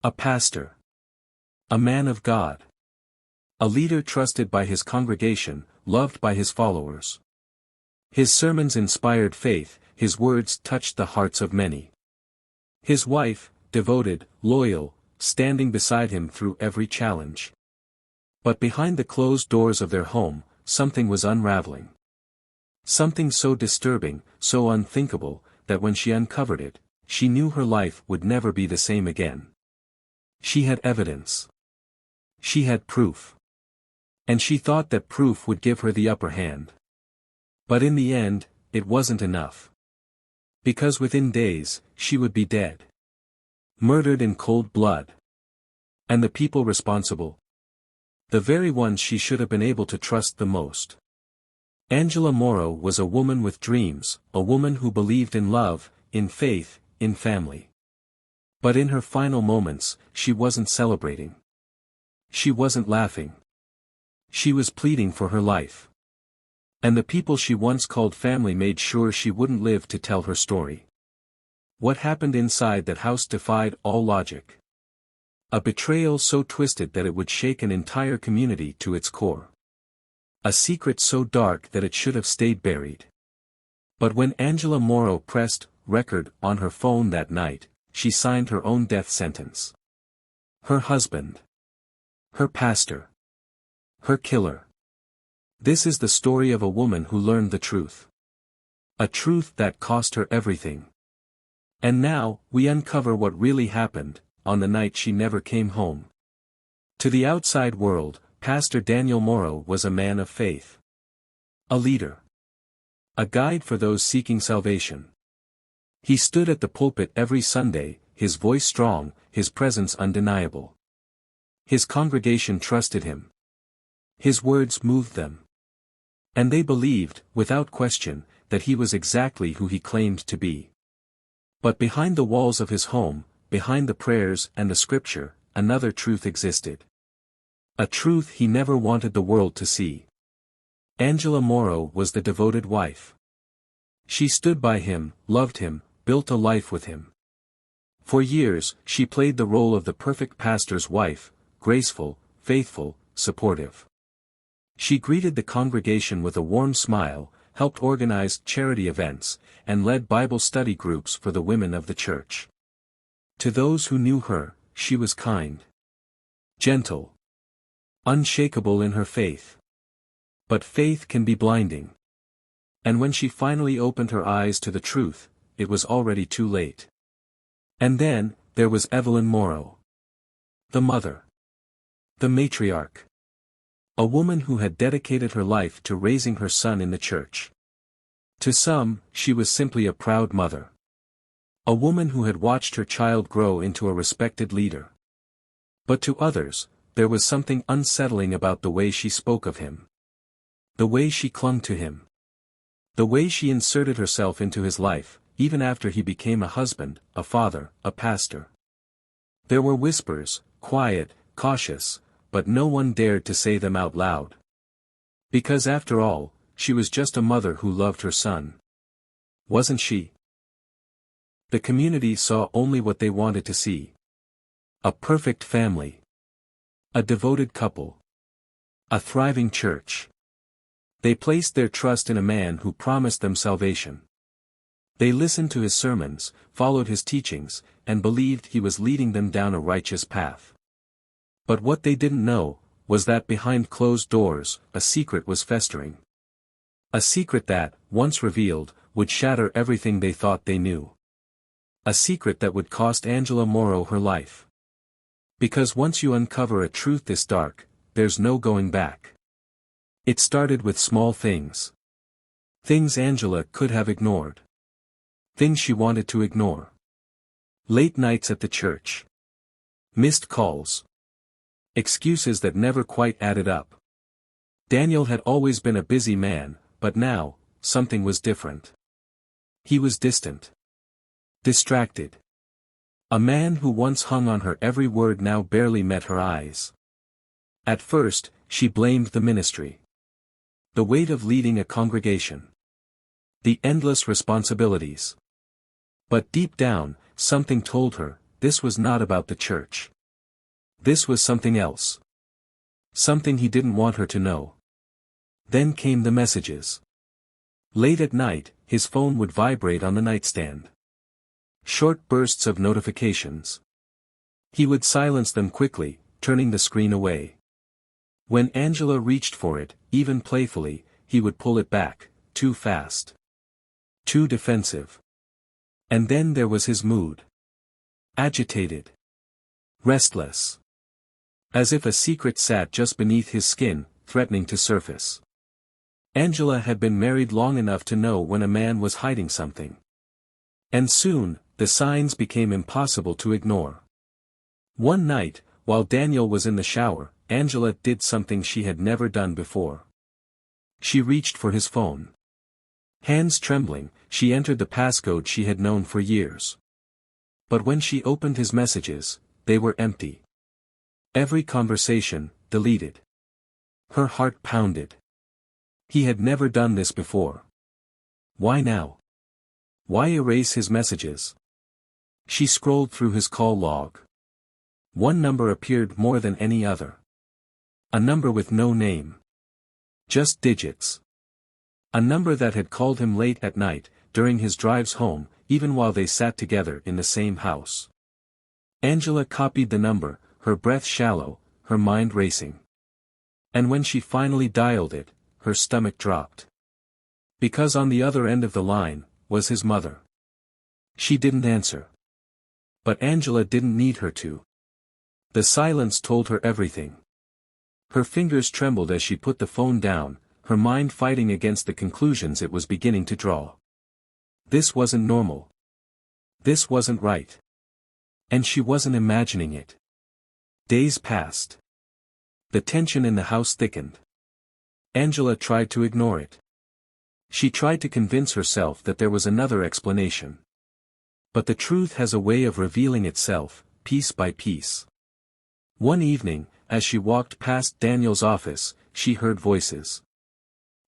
A pastor. A man of God. A leader trusted by his congregation, loved by his followers. His sermons inspired faith, his words touched the hearts of many. His wife, devoted, loyal, standing beside him through every challenge. But behind the closed doors of their home, something was unraveling. Something so disturbing, so unthinkable, that when she uncovered it, she knew her life would never be the same again. She had evidence. She had proof. And she thought that proof would give her the upper hand. But in the end, it wasn't enough. Because within days, she would be dead. Murdered in cold blood. And the people responsible? The very ones she should have been able to trust the most. Angela Morrow was a woman with dreams, a woman who believed in love, in faith, in family. But in her final moments, she wasn't celebrating. She wasn't laughing. She was pleading for her life. And the people she once called family made sure she wouldn't live to tell her story. What happened inside that house defied all logic. A betrayal so twisted that it would shake an entire community to its core. A secret so dark that it should have stayed buried. But when Angela Morrow pressed record on her phone that night, she signed her own death sentence. Her husband. Her pastor. Her killer. This is the story of a woman who learned the truth. A truth that cost her everything. And now, we uncover what really happened, on the night she never came home. To the outside world, Pastor Daniel Morrow was a man of faith. A leader. A guide for those seeking salvation. He stood at the pulpit every Sunday, his voice strong, his presence undeniable. His congregation trusted him. His words moved them. And they believed, without question, that he was exactly who he claimed to be. But behind the walls of his home, behind the prayers and the scripture, another truth existed. A truth he never wanted the world to see. Angela Morrow was the devoted wife. She stood by him, loved him, built a life with him. For years, she played the role of the perfect pastor's wife, graceful, faithful, supportive. She greeted the congregation with a warm smile, helped organize charity events, and led Bible study groups for the women of the church. To those who knew her, she was kind. Gentle. Unshakable in her faith. But faith can be blinding. And when she finally opened her eyes to the truth, it was already too late. And then, there was Evelyn Morrow. The mother. The matriarch. A woman who had dedicated her life to raising her son in the church. To some, she was simply a proud mother. A woman who had watched her child grow into a respected leader. But to others, there was something unsettling about the way she spoke of him. The way she clung to him. The way she inserted herself into his life, even after he became a husband, a father, a pastor. There were whispers, quiet, cautious, but no one dared to say them out loud. Because after all, she was just a mother who loved her son. Wasn't she? The community saw only what they wanted to see. A perfect family. A devoted couple. A thriving church. They placed their trust in a man who promised them salvation. They listened to his sermons, followed his teachings, and believed he was leading them down a righteous path. But what they didn't know, was that behind closed doors, a secret was festering. A secret that, once revealed, would shatter everything they thought they knew. A secret that would cost Angela Morrow her life. Because once you uncover a truth this dark, there's no going back. It started with small things. Things Angela could have ignored. Things she wanted to ignore. Late nights at the church. Missed calls. Excuses that never quite added up. Daniel had always been a busy man, but now, something was different. He was distant. Distracted. A man who once hung on her every word now barely met her eyes. At first, she blamed the ministry. The weight of leading a congregation. The endless responsibilities. But deep down, something told her, this was not about the church. This was something else. Something he didn't want her to know. Then came the messages. Late at night, his phone would vibrate on the nightstand. Short bursts of notifications. He would silence them quickly, turning the screen away. When Angela reached for it, even playfully, he would pull it back, too fast. Too defensive. And then there was his mood. Agitated. Restless. As if a secret sat just beneath his skin, threatening to surface. Angela had been married long enough to know when a man was hiding something. And soon, the signs became impossible to ignore. One night, while Daniel was in the shower, Angela did something she had never done before. She reached for his phone. Hands trembling, she entered the passcode she had known for years. But when she opened his messages, they were empty. Every conversation, deleted. Her heart pounded. He had never done this before. Why now? Why erase his messages? She scrolled through his call log. One number appeared more than any other. A number with no name. Just digits. A number that had called him late at night, during his drives home, even while they sat together in the same house. Angela copied the number, her breath shallow, her mind racing. And when she finally dialed it, her stomach dropped. Because on the other end of the line, was his mother. She didn't answer. But Angela didn't need her to. The silence told her everything. Her fingers trembled as she put the phone down, her mind fighting against the conclusions it was beginning to draw. This wasn't normal. This wasn't right. And she wasn't imagining it. Days passed. The tension in the house thickened. Angela tried to ignore it. She tried to convince herself that there was another explanation. But the truth has a way of revealing itself, piece by piece. One evening, as she walked past Daniel's office, she heard voices.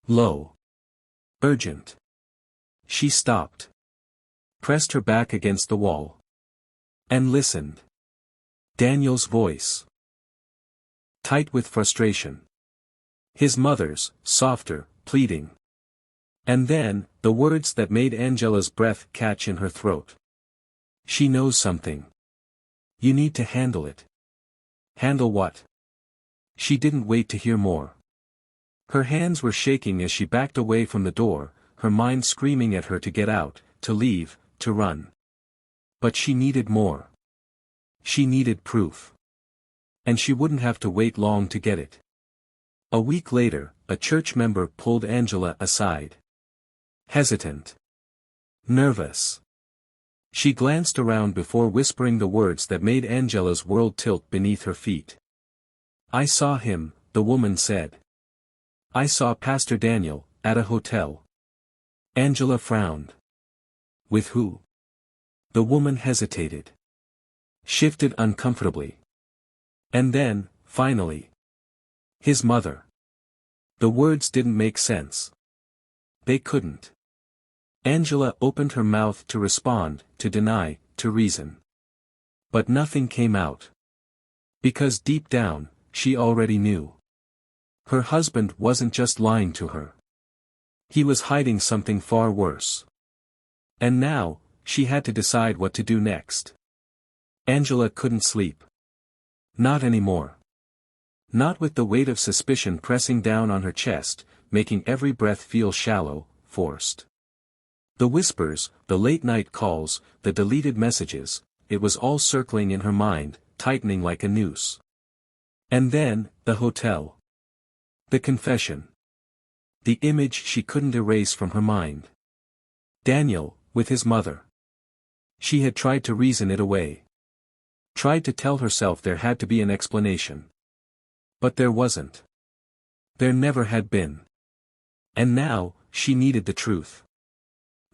Low. Urgent. She stopped. Pressed her back against the wall. And listened. Daniel's voice. Tight with frustration. His mother's, softer, pleading. And then, the words that made Angela's breath catch in her throat. She knows something. You need to handle it. Handle what? She didn't wait to hear more. Her hands were shaking as she backed away from the door, her mind screaming at her to get out, to leave, to run. But she needed more. She needed proof. And she wouldn't have to wait long to get it. A week later, a church member pulled Angela aside. Hesitant. Nervous. She glanced around before whispering the words that made Angela's world tilt beneath her feet. I saw him, the woman said. I saw Pastor Daniel, at a hotel. Angela frowned. With who? The woman hesitated. Shifted uncomfortably. And then, finally. His mother. The words didn't make sense. They couldn't. Angela opened her mouth to respond, to deny, to reason. But nothing came out. Because deep down, she already knew. Her husband wasn't just lying to her. He was hiding something far worse. And now, she had to decide what to do next. Angela couldn't sleep. Not anymore. Not with the weight of suspicion pressing down on her chest, making every breath feel shallow, forced. The whispers, the late-night calls, the deleted messages, it was all circling in her mind, tightening like a noose. And then, the hotel. The confession. The image she couldn't erase from her mind. Daniel, with his mother. She had tried to reason it away. Tried to tell herself there had to be an explanation. But there wasn't. There never had been. And now, she needed the truth.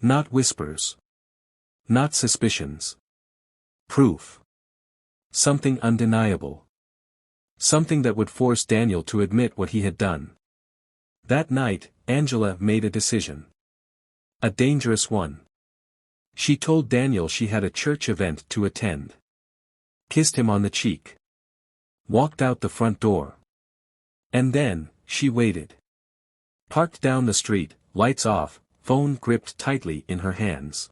Not whispers. Not suspicions. Proof. Something undeniable. Something that would force Daniel to admit what he had done. That night, Angela made a decision. A dangerous one. She told Daniel she had a church event to attend. Kissed him on the cheek. walked out the front door. And then, she waited. Parked down the street, lights off, phone gripped tightly in her hands.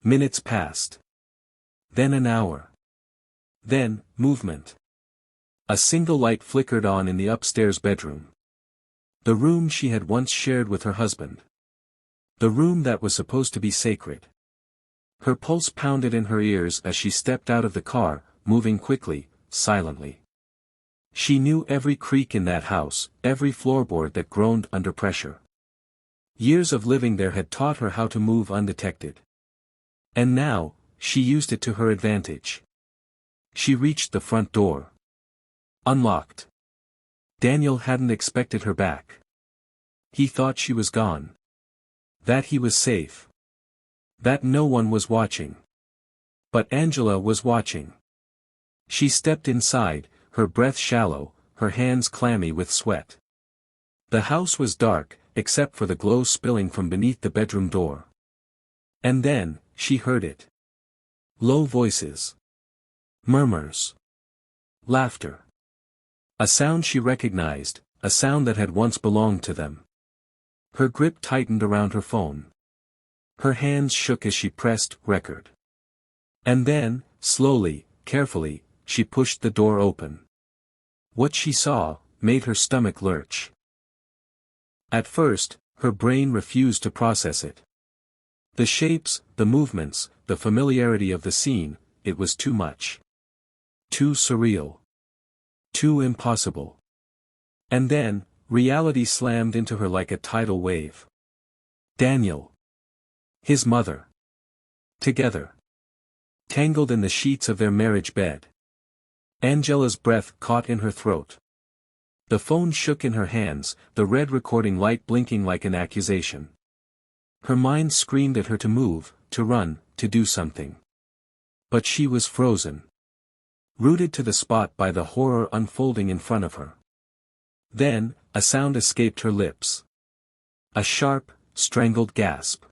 Minutes passed. Then an hour. Then, movement. A single light flickered on in the upstairs bedroom. The room she had once shared with her husband. The room that was supposed to be sacred. Her pulse pounded in her ears as she stepped out of the car, moving quickly, silently. She knew every creak in that house, every floorboard that groaned under pressure. Years of living there had taught her how to move undetected. And now, she used it to her advantage. She reached the front door. Unlocked. Daniel hadn't expected her back. He thought she was gone. That he was safe. That no one was watching. But Angela was watching. She stepped inside, her breath shallow, her hands clammy with sweat. The house was dark, except for the glow spilling from beneath the bedroom door. And then, she heard it. Low voices. Murmurs. Laughter. A sound she recognized, a sound that had once belonged to them. Her grip tightened around her phone. Her hands shook as she pressed record. And then, slowly, carefully, she pushed the door open. What she saw made her stomach lurch. At first, her brain refused to process it. The shapes, the movements, the familiarity of the scene, it was too much. Too surreal. Too impossible. And then, reality slammed into her like a tidal wave. Daniel. His mother. Together. Tangled in the sheets of their marriage bed. Angela's breath caught in her throat. The phone shook in her hands, the red recording light blinking like an accusation. Her mind screamed at her to move, to run, to do something. But she was frozen. Rooted to the spot by the horror unfolding in front of her. Then, a sound escaped her lips. A sharp, strangled gasp.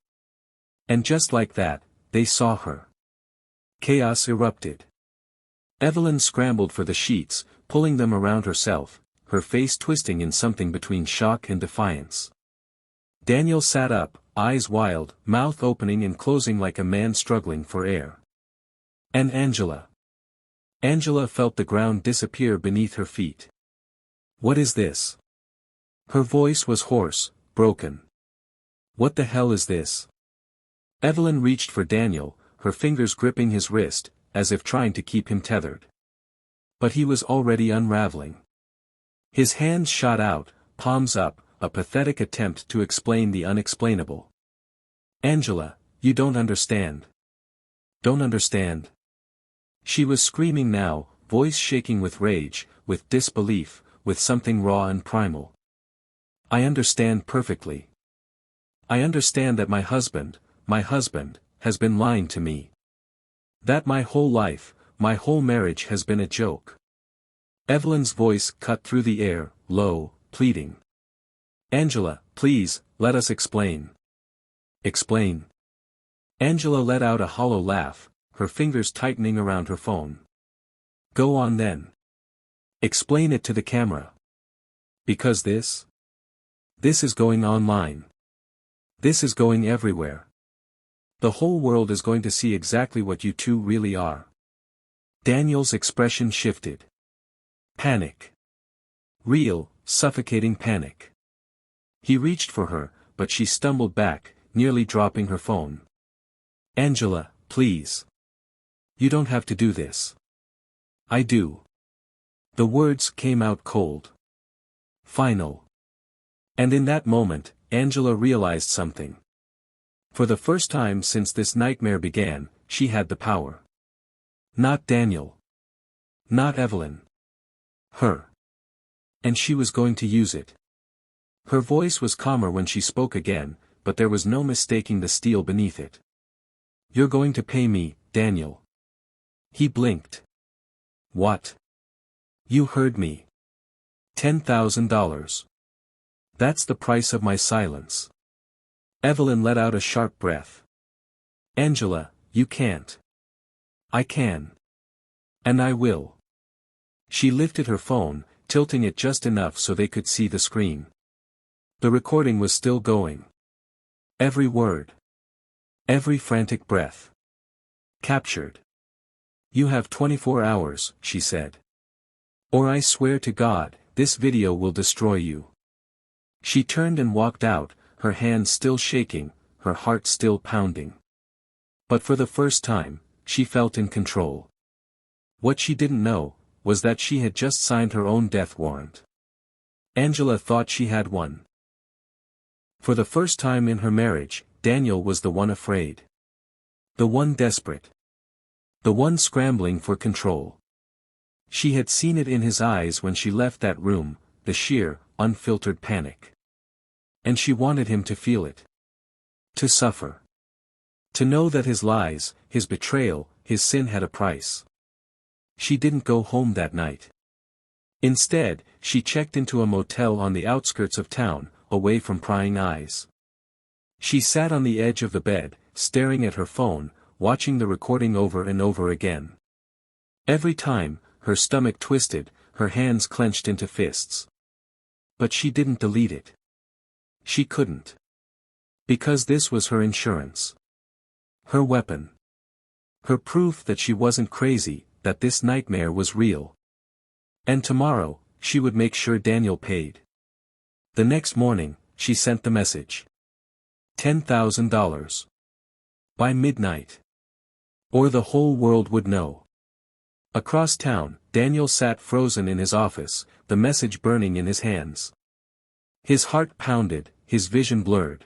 And just like that, they saw her. Chaos erupted. Evelyn scrambled for the sheets, pulling them around herself, her face twisting in something between shock and defiance. Daniel sat up, eyes wild, mouth opening and closing like a man struggling for air. And Angela. Angela felt the ground disappear beneath her feet. What is this? Her voice was hoarse, broken. What the hell is this? Evelyn reached for Daniel, her fingers gripping his wrist, as if trying to keep him tethered. But he was already unraveling. His hands shot out, palms up, a pathetic attempt to explain the unexplainable. Angela, you don't understand. Don't understand. She was screaming now, voice shaking with rage, with disbelief, with something raw and primal. I understand perfectly. I understand that my husband, has been lying to me. That my whole life, my whole marriage has been a joke. Evelyn's voice cut through the air, low, pleading. Angela, please, let us explain. Explain. Angela let out a hollow laugh, her fingers tightening around her phone. Go on then. Explain it to the camera. Because this is going online. This is going everywhere. The whole world is going to see exactly what you two really are. Daniel's expression shifted. Panic. Real, suffocating panic. He reached for her, but she stumbled back, nearly dropping her phone. Angela, please. You don't have to do this. I do. The words came out cold. Final. And in that moment, Angela realized something. For the first time since this nightmare began, she had the power. Not Daniel. Not Evelyn. Her. And she was going to use it. Her voice was calmer when she spoke again, but there was no mistaking the steel beneath it. You're going to pay me, Daniel. He blinked. What? You heard me. $10,000. That's the price of my silence. Evelyn let out a sharp breath. Angela, you can't. I can. And I will. She lifted her phone, tilting it just enough so they could see the screen. The recording was still going. Every word. Every frantic breath. Captured. "You have 24 hours, she said. "Or I swear to God, this video will destroy you." She turned and walked out, her hands still shaking, her heart still pounding. But for the first time, she felt in control. What she didn't know, was that she had just signed her own death warrant. Angela thought she had one. For the first time in her marriage, Daniel was the one afraid. The one desperate. The one scrambling for control. She had seen it in his eyes when she left that room, the sheer, unfiltered panic. And she wanted him to feel it. To suffer. To know that his lies, his betrayal, his sin had a price. She didn't go home that night. Instead, she checked into a motel on the outskirts of town, away from prying eyes. She sat on the edge of the bed, staring at her phone, watching the recording over and over again. Every time, her stomach twisted, her hands clenched into fists. But she didn't delete it. She couldn't. Because this was her insurance. Her weapon. Her proof that she wasn't crazy, that this nightmare was real. And tomorrow, she would make sure Daniel paid. The next morning, she sent the message. $10,000. By midnight. Or the whole world would know. Across town, Daniel sat frozen in his office, the message burning in his hands. His heart pounded, his vision blurred.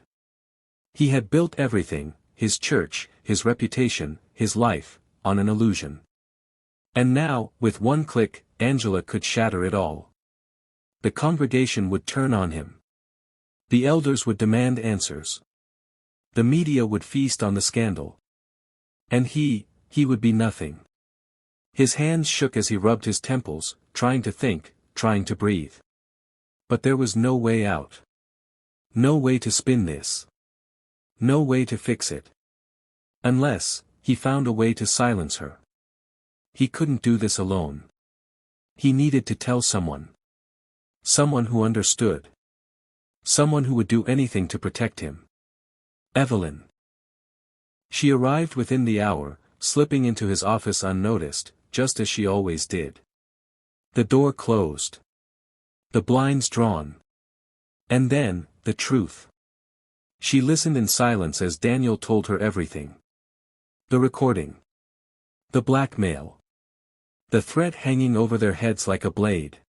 He had built everything, his church, his reputation, his life, on an illusion. And now, with one click, Angela could shatter it all. The congregation would turn on him. The elders would demand answers. The media would feast on the scandal. And he would be nothing. His hands shook as he rubbed his temples, trying to think, trying to breathe. But there was no way out. No way to spin this. No way to fix it. Unless, he found a way to silence her. He couldn't do this alone. He needed to tell someone. Someone who understood. Someone who would do anything to protect him. Evelyn. She arrived within the hour, slipping into his office unnoticed, just as she always did. The door closed. The blinds drawn. And then, the truth. She listened in silence as Daniel told her everything. The recording. The blackmail. The threat hanging over their heads like a blade.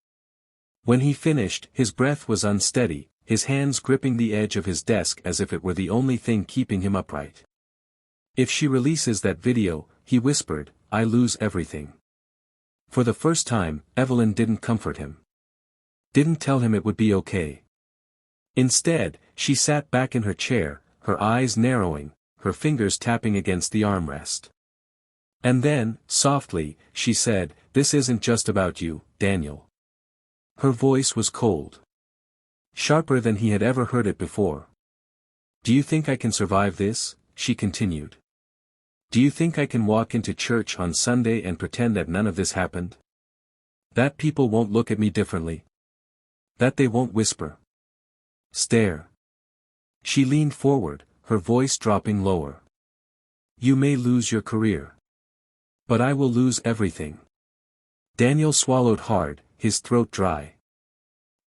When he finished, his breath was unsteady, his hands gripping the edge of his desk as if it were the only thing keeping him upright. "If she releases that video," he whispered, "I lose everything." For the first time, Evelyn didn't comfort him. Didn't tell him it would be okay. Instead, she sat back in her chair, her eyes narrowing, her fingers tapping against the armrest. And then, softly, she said, "This isn't just about you, Daniel." Her voice was cold. Sharper than he had ever heard it before. "Do you think I can survive this?" she continued. "Do you think I can walk into church on Sunday and pretend that none of this happened? That people won't look at me differently? That they won't whisper? Stare?" She leaned forward, her voice dropping lower. "You may lose your career. But I will lose everything." Daniel swallowed hard, his throat dry.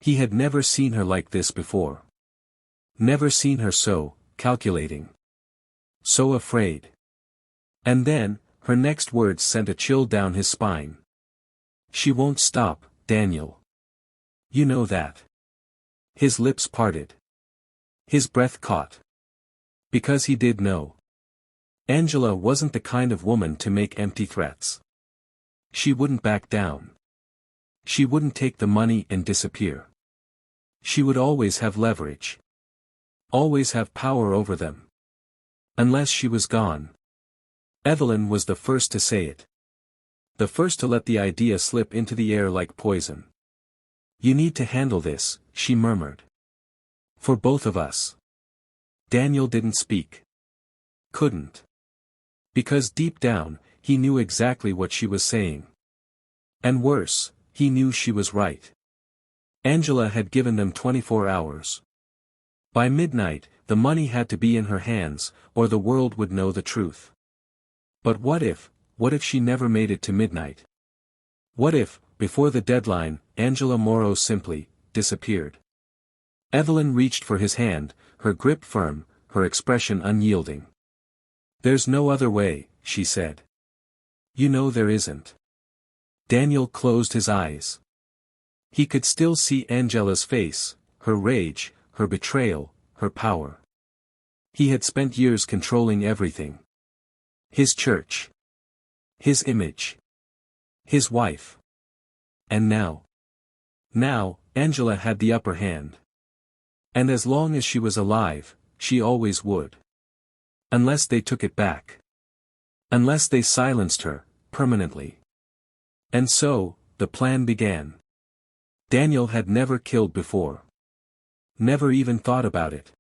He had never seen her like this before. Never seen her so, calculating. So afraid. And then, her next words sent a chill down his spine. "She won't stop, Daniel. You know that." His lips parted. His breath caught. Because he did know. Angela wasn't the kind of woman to make empty threats. She wouldn't back down. She wouldn't take the money and disappear. She would always have leverage. Always have power over them. Unless she was gone. Evelyn was the first to say it. The first to let the idea slip into the air like poison. "You need to handle this," she murmured. "For both of us." Daniel didn't speak. Couldn't. Because deep down, he knew exactly what she was saying. And worse, He knew she was right. Angela had given them 24 hours. By midnight, the money had to be in her hands, or the world would know the truth. But what if she never made it to midnight? What if, before the deadline, Angela Morrow simply disappeared? Evelyn reached for his hand, her grip firm, her expression unyielding. "There's no other way," she said. "You know there isn't." Daniel closed his eyes. He could still see Angela's face, her rage, her betrayal, her power. He had spent years controlling everything. His church. His image. His wife. And now, Angela had the upper hand. And as long as she was alive, she always would. Unless they took it back. Unless they silenced her, permanently. And so, the plan began. Daniel had never killed before. Never even thought about it.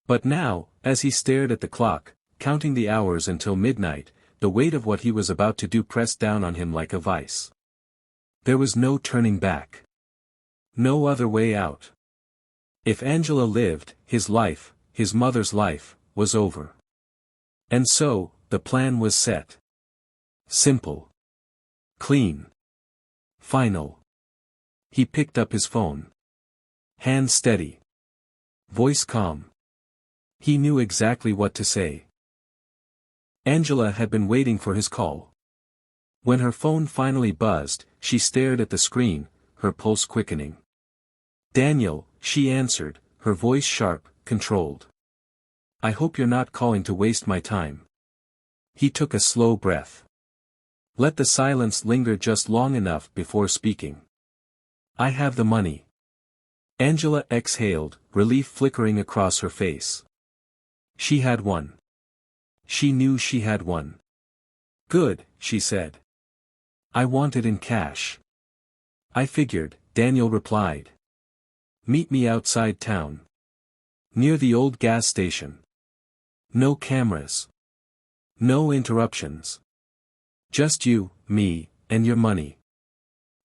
But now, as he stared at the clock, counting the hours until midnight, the weight of what he was about to do pressed down on him like a vice. There was no turning back. No other way out. If Angela lived, his life, his mother's life, was over. And so, the plan was set. Simple. Clean. Final. He picked up his phone. Hand steady. Voice calm. He knew exactly what to say. Angela had been waiting for his call. When her phone finally buzzed, she stared at the screen, her pulse quickening. "Daniel," she answered, her voice sharp, controlled. "I hope you're not calling to waste my time." He took a slow breath. Let the silence linger just long enough before speaking. "I have the money." Angela exhaled, relief flickering across her face. She had one. She knew she had one. "Good," she said. "I want it in cash." "I figured," Daniel replied. "Meet me outside town. Near the old gas station. No cameras. No interruptions. Just you, me, and your money."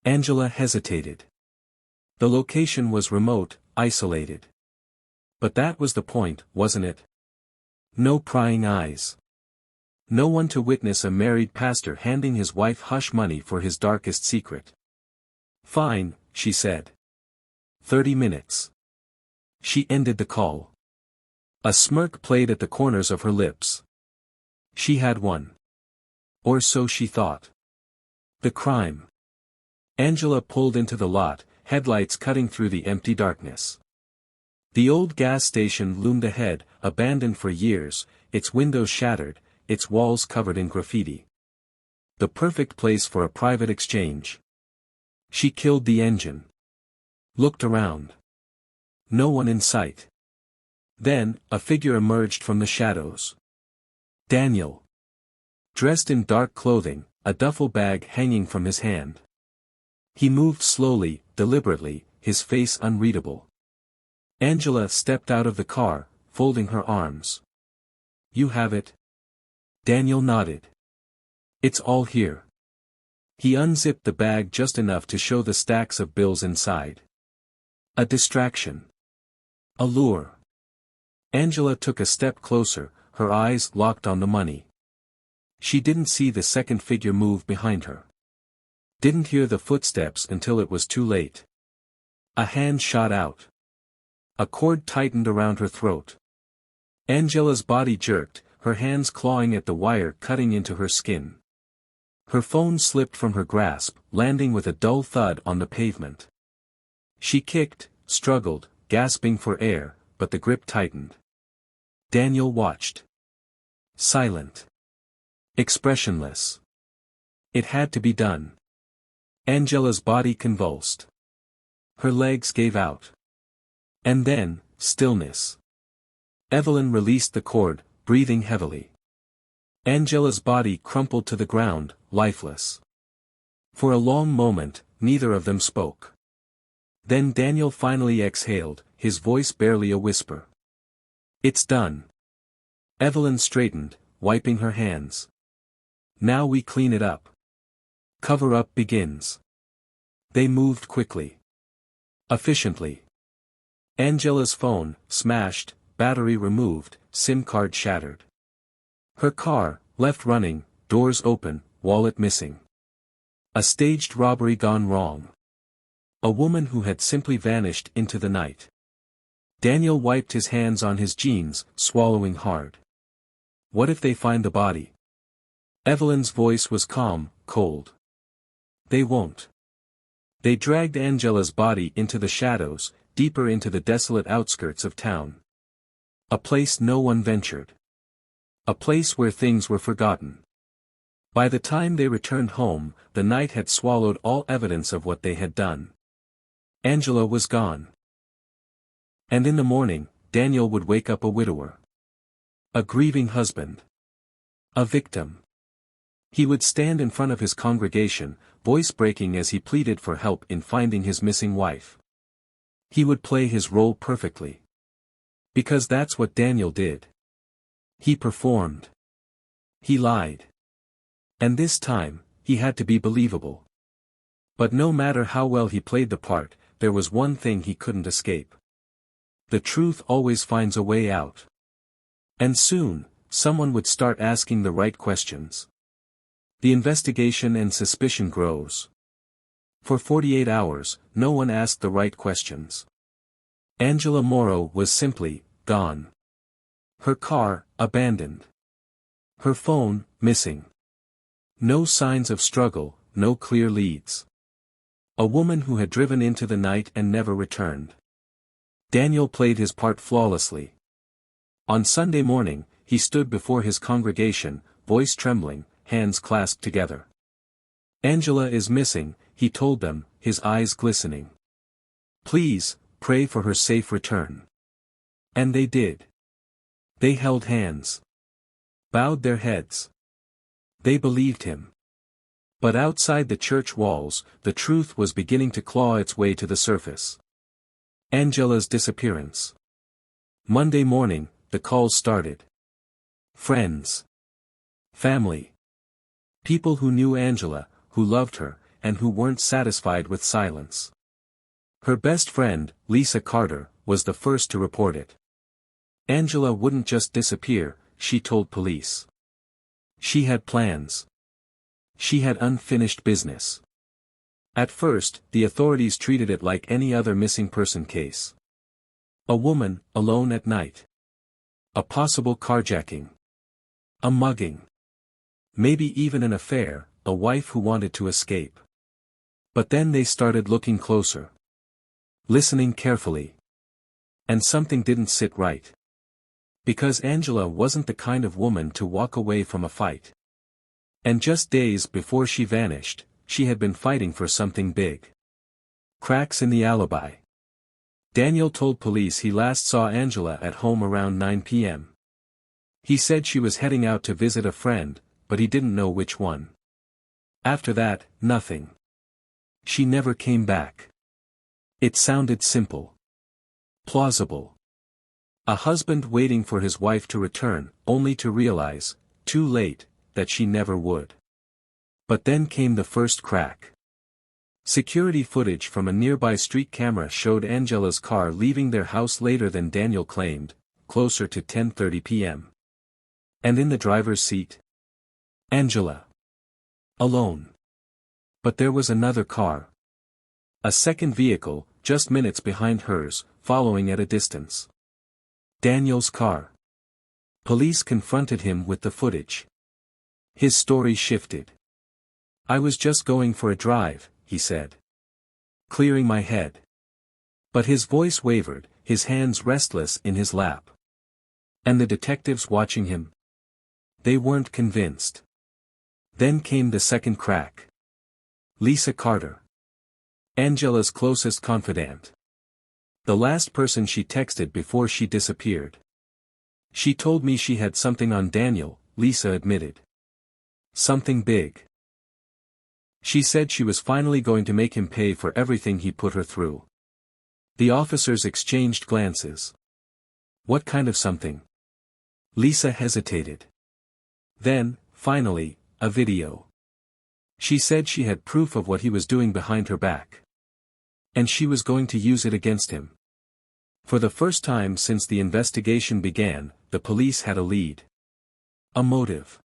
Angela hesitated. The location was remote, isolated. But that was the point, wasn't it? No prying eyes. No one to witness a married pastor handing his wife hush money for his darkest secret. "Fine," she said. 30 minutes. She ended the call. A smirk played at the corners of her lips. She had won. Or so she thought. The crime. Angela pulled into the lot, headlights cutting through the empty darkness. The old gas station loomed ahead, abandoned for years, its windows shattered, its walls covered in graffiti. The perfect place for a private exchange. She killed the engine. Looked around. No one in sight. Then, a figure emerged from the shadows. Daniel. Dressed in dark clothing, a duffel bag hanging from his hand. He moved slowly, deliberately, his face unreadable. Angela stepped out of the car, folding her arms. "You have it?" Daniel nodded. "It's all here." He unzipped the bag just enough to show the stacks of bills inside. A distraction. A lure. Angela took a step closer, her eyes locked on the money. She didn't see the second figure move behind her. Didn't hear the footsteps until it was too late. A hand shot out. A cord tightened around her throat. Angela's body jerked, her hands clawing at the wire cutting into her skin. Her phone slipped from her grasp, landing with a dull thud on the pavement. She kicked, struggled, gasping for air, but the grip tightened. Daniel watched. Silent. Expressionless. It had to be done. Angela's body convulsed. Her legs gave out. And then, stillness. Evelyn released the cord, breathing heavily. Angela's body crumpled to the ground, lifeless. For a long moment, neither of them spoke. Then Daniel finally exhaled, his voice barely a whisper. "It's done." Evelyn straightened, wiping her hands. "Now we clean it up. Cover-up begins." They moved quickly. Efficiently. Angela's phone, smashed, battery removed, SIM card shattered. Her car, left running, doors open, wallet missing. A staged robbery gone wrong. A woman who had simply vanished into the night. Daniel wiped his hands on his jeans, swallowing hard. What if they find the body? Evelyn's voice was calm, cold. They won't. They dragged Angela's body into the shadows, deeper into the desolate outskirts of town. A place no one ventured. A place where things were forgotten. By the time they returned home, the night had swallowed all evidence of what they had done. Angela was gone. And in the morning, Daniel would wake up a widower. A grieving husband. A victim. He would stand in front of his congregation, voice breaking as he pleaded for help in finding his missing wife. He would play his role perfectly. Because that's what Daniel did. He performed. He lied. And this time, he had to be believable. But no matter how well he played the part, there was one thing he couldn't escape. The truth always finds a way out. And soon, someone would start asking the right questions. The investigation and suspicion grows. For 48 hours, no one asked the right questions. Angela Morrow was simply gone. Her car, abandoned. Her phone, missing. No signs of struggle, no clear leads. A woman who had driven into the night and never returned. Daniel played his part flawlessly. On Sunday morning, he stood before his congregation, voice trembling, hands clasped together. Angela is missing, he told them, his eyes glistening. Please, pray for her safe return. And they did. They held hands. Bowed their heads. They believed him. But outside the church walls, the truth was beginning to claw its way to the surface. Angela's disappearance. Monday morning, the calls started. Friends. Family. People who knew Angela, who loved her, and who weren't satisfied with silence. Her best friend, Lisa Carter, was the first to report it. Angela wouldn't just disappear, she told police. She had plans. She had unfinished business. At first, the authorities treated it like any other missing person case. A woman, alone at night. A possible carjacking. A mugging. Maybe even an affair, a wife who wanted to escape. But then they started looking closer. Listening carefully. And something didn't sit right. Because Angela wasn't the kind of woman to walk away from a fight. And just days before she vanished, she had been fighting for something big. Cracks in the alibi. Daniel told police he last saw Angela at home around 9 p.m. He said she was heading out to visit a friend, but he didn't know which one. After that, nothing. She never came back. It sounded simple. Plausible. A husband waiting for his wife to return, only to realize, too late, that she never would. But then came the first crack. Security footage from a nearby street camera showed Angela's car leaving their house later than Daniel claimed, closer to 10:30 p.m. And in the driver's seat? Angela. Alone. But there was another car. A second vehicle, just minutes behind hers, following at a distance. Daniel's car. Police confronted him with the footage. His story shifted. I was just going for a drive, he said. Clearing my head. But his voice wavered, his hands restless in his lap. And the detectives watching him? They weren't convinced. Then came the second crack. Lisa Carter. Angela's closest confidant. The last person she texted before she disappeared. She told me she had something on Daniel, Lisa admitted. Something big. She said she was finally going to make him pay for everything he put her through. The officers exchanged glances. What kind of something? Lisa hesitated. Then, finally, a video. She said she had proof of what he was doing behind her back. And she was going to use it against him. For the first time since the investigation began, the police had a lead. A motive.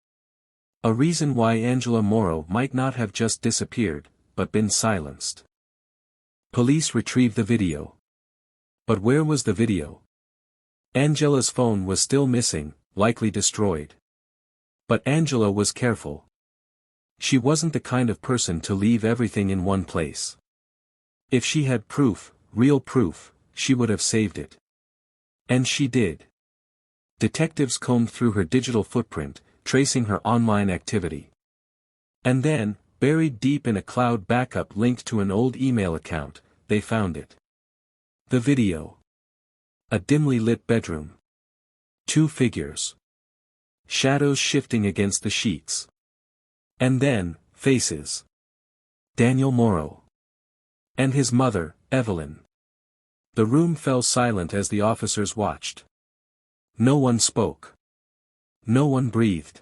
A reason why Angela Morrow might not have just disappeared, but been silenced. Police retrieved the video. But where was the video? Angela's phone was still missing, likely destroyed. But Angela was careful. She wasn't the kind of person to leave everything in one place. If she had proof, real proof, she would have saved it. And she did. Detectives combed through her digital footprint, tracing her online activity. And then, buried deep in a cloud backup linked to an old email account, they found it. The video. A dimly lit bedroom. 2 figures. Shadows shifting against the sheets. And then, faces. Daniel Morrow. And his mother, Evelyn. The room fell silent as the officers watched. No one spoke. No one breathed.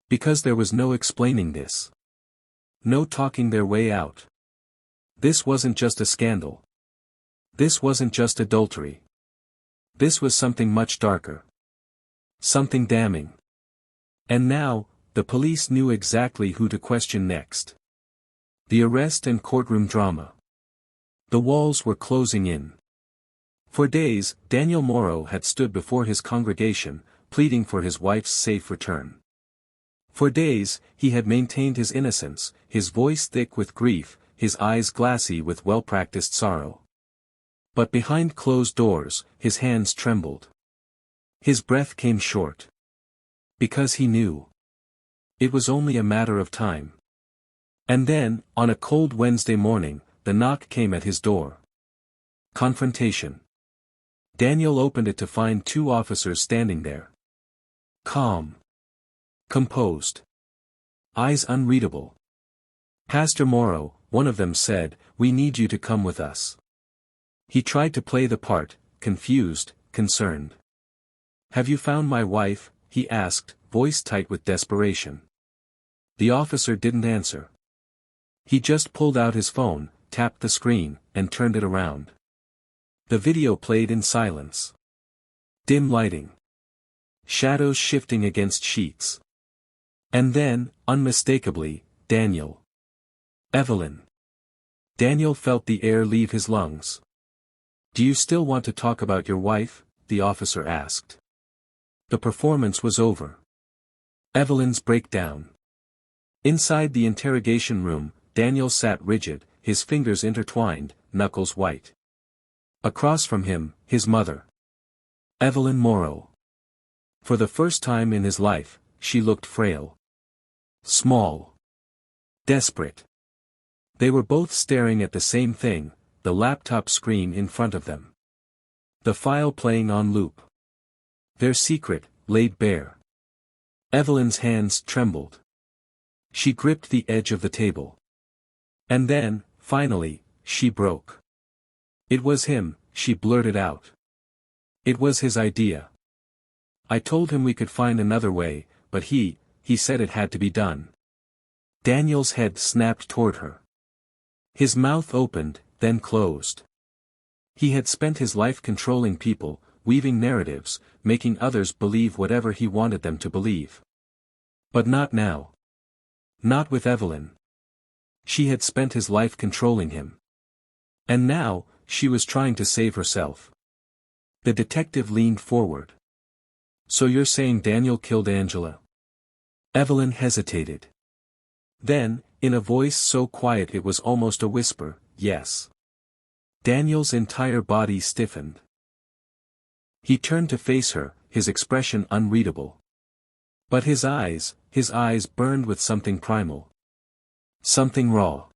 Because there was no explaining this. No talking their way out. This wasn't just a scandal. This wasn't just adultery. This was something much darker. Something damning. And now, the police knew exactly who to question next. The arrest and courtroom drama. The walls were closing in. For days, Daniel Morrow had stood before his congregation, pleading for his wife's safe return. For days, he had maintained his innocence, his voice thick with grief, his eyes glassy with well-practiced sorrow. But behind closed doors, his hands trembled. His breath came short. Because he knew. It was only a matter of time. And then, on a cold Wednesday morning, the knock came at his door. Confrontation. Daniel opened it to find 2 officers standing there. Calm. Composed. Eyes unreadable. Pastor Morrow, one of them said, "We need you to come with us." He tried to play the part, confused, concerned. "Have you found my wife?" he asked, voice tight with desperation. The officer didn't answer. He just pulled out his phone, tapped the screen, and turned it around. The video played in silence. Dim lighting. Shadows shifting against sheets. And then, unmistakably, Daniel. Evelyn. Daniel felt the air leave his lungs. "Do you still want to talk about your wife?" the officer asked. The performance was over. Evelyn's breakdown. Inside the interrogation room, Daniel sat rigid, his fingers intertwined, knuckles white. Across from him, his mother. Evelyn Morrow. For the first time in his life, she looked frail. Small. Desperate. They were both staring at the same thing, the laptop screen in front of them. The file playing on loop. Their secret, laid bare. Evelyn's hands trembled. She gripped the edge of the table. And then, finally, she broke. It was him, she blurted out. It was his idea. "I told him we could find another way, but he said it had to be done." Daniel's head snapped toward her. His mouth opened, then closed. He had spent his life controlling people, weaving narratives, making others believe whatever he wanted them to believe. But not now. Not with Evelyn. She had spent his life controlling him. And now, she was trying to save herself. The detective leaned forward. "So you're saying Daniel killed Angela?" Evelyn hesitated. Then, in a voice so quiet it was almost a whisper, "Yes." Daniel's entire body stiffened. He turned to face her, his expression unreadable. But his eyes burned with something primal. Something raw.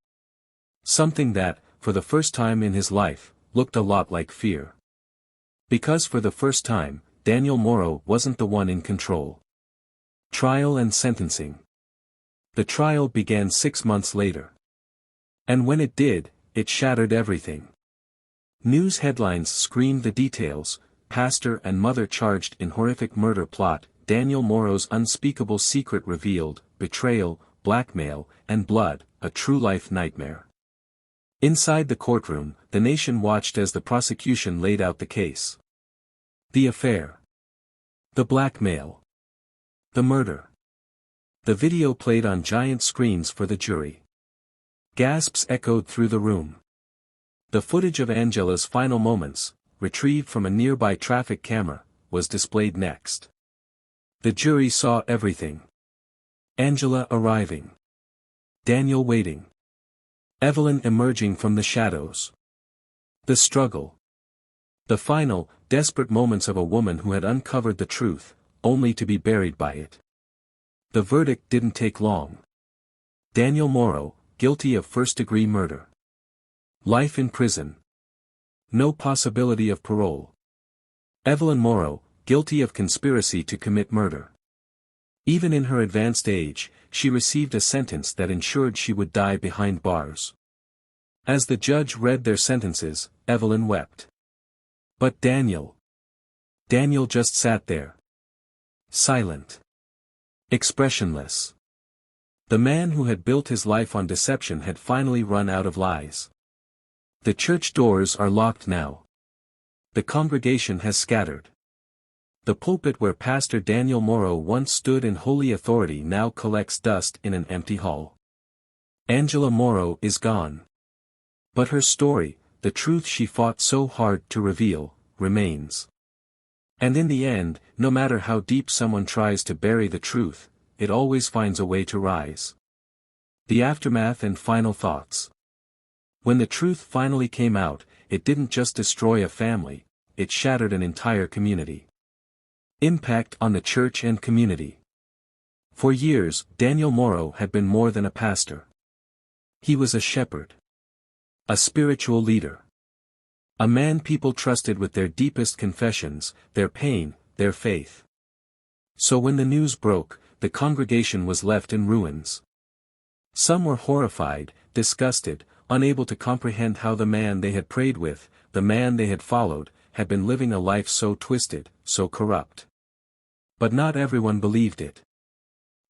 Something that, for the first time in his life, looked a lot like fear. Because for the first time, Daniel Morrow wasn't the one in control. Trial and sentencing. The trial began 6 months later. And when it did, it shattered everything. News headlines screamed the details: pastor and mother charged in horrific murder plot, Daniel Morrow's unspeakable secret revealed, betrayal, blackmail, and blood, a true-life nightmare. Inside the courtroom, the nation watched as the prosecution laid out the case. The affair. The blackmail. The murder. The video played on giant screens for the jury. Gasps echoed through the room. The footage of Angela's final moments, retrieved from a nearby traffic camera, was displayed next. The jury saw everything. Angela arriving. Daniel waiting. Evelyn emerging from the shadows. The struggle. The final, desperate moments of a woman who had uncovered the truth, only to be buried by it. The verdict didn't take long. Daniel Morrow, guilty of first-degree murder. Life in prison. No possibility of parole. Evelyn Morrow, guilty of conspiracy to commit murder. Even in her advanced age, she received a sentence that ensured she would die behind bars. As the judge read their sentences, Evelyn wept. But Daniel just sat there. Silent. Expressionless. The man who had built his life on deception had finally run out of lies. The church doors are locked now. The congregation has scattered. The pulpit where Pastor Daniel Morrow once stood in holy authority now collects dust in an empty hall. Angela Morrow is gone. But her story, the truth she fought so hard to reveal, remains. And in the end, no matter how deep someone tries to bury the truth, it always finds a way to rise. The aftermath and final thoughts. When the truth finally came out, it didn't just destroy a family, it shattered an entire community. Impact on the church and community. For years, Daniel Morrow had been more than a pastor. He was a shepherd. A spiritual leader. A man people trusted with their deepest confessions, their pain, their faith. So when the news broke, the congregation was left in ruins. Some were horrified, disgusted, unable to comprehend how the man they had prayed with, the man they had followed, had been living a life so twisted, so corrupt. But not everyone believed it.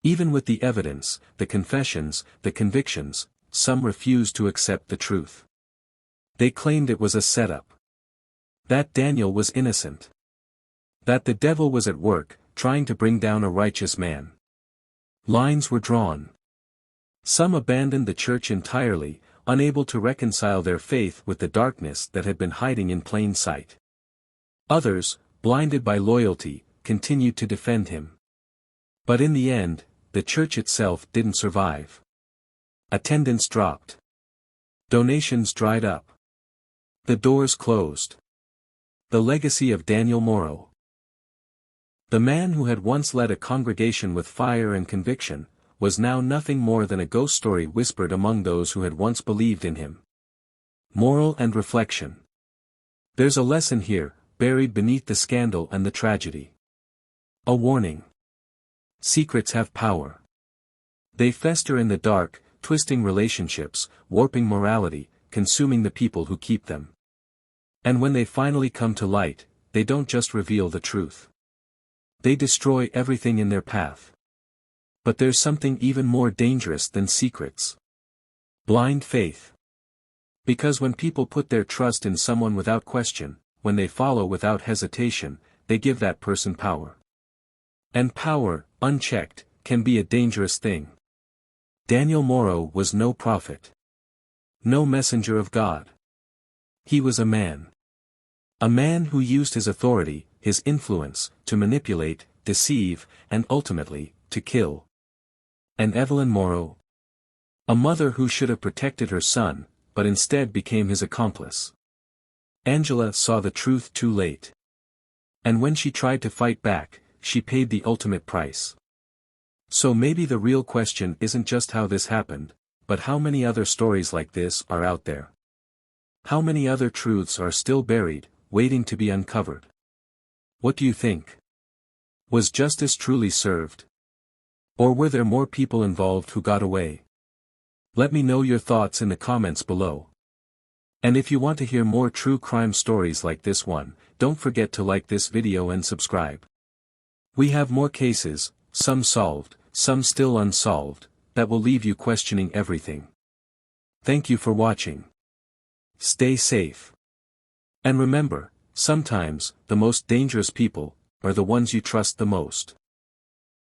Even with the evidence, the confessions, the convictions, some refused to accept the truth. They claimed it was a setup. That Daniel was innocent. That the devil was at work, trying to bring down a righteous man. Lines were drawn. Some abandoned the church entirely, unable to reconcile their faith with the darkness that had been hiding in plain sight. Others, blinded by loyalty, continued to defend him. But in the end, the church itself didn't survive. Attendance dropped. Donations dried up. The doors closed. The legacy of Daniel Morrow. The man who had once led a congregation with fire and conviction, was now nothing more than a ghost story whispered among those who had once believed in him. Moral and reflection. There's a lesson here, buried beneath the scandal and the tragedy. A warning. Secrets have power. They fester in the dark, twisting relationships, warping morality, consuming the people who keep them. And when they finally come to light, they don't just reveal the truth. They destroy everything in their path. But there's something even more dangerous than secrets. Blind faith. Because when people put their trust in someone without question, when they follow without hesitation, they give that person power. And power, unchecked, can be a dangerous thing. Daniel Morrow was no prophet. No messenger of God. He was a man. A man who used his authority, his influence, to manipulate, deceive, and ultimately, to kill. And Evelyn Morrow? A mother who should have protected her son, but instead became his accomplice. Angela saw the truth too late. And when she tried to fight back, she paid the ultimate price. So maybe the real question isn't just how this happened, but how many other stories like this are out there? How many other truths are still buried, waiting to be uncovered? What do you think? Was justice truly served? Or were there more people involved who got away? Let me know your thoughts in the comments below. And if you want to hear more true crime stories like this one, don't forget to like this video and subscribe. We have more cases, some solved, some still unsolved, that will leave you questioning everything. Thank you for watching. Stay safe. And remember, sometimes, the most dangerous people are the ones you trust the most.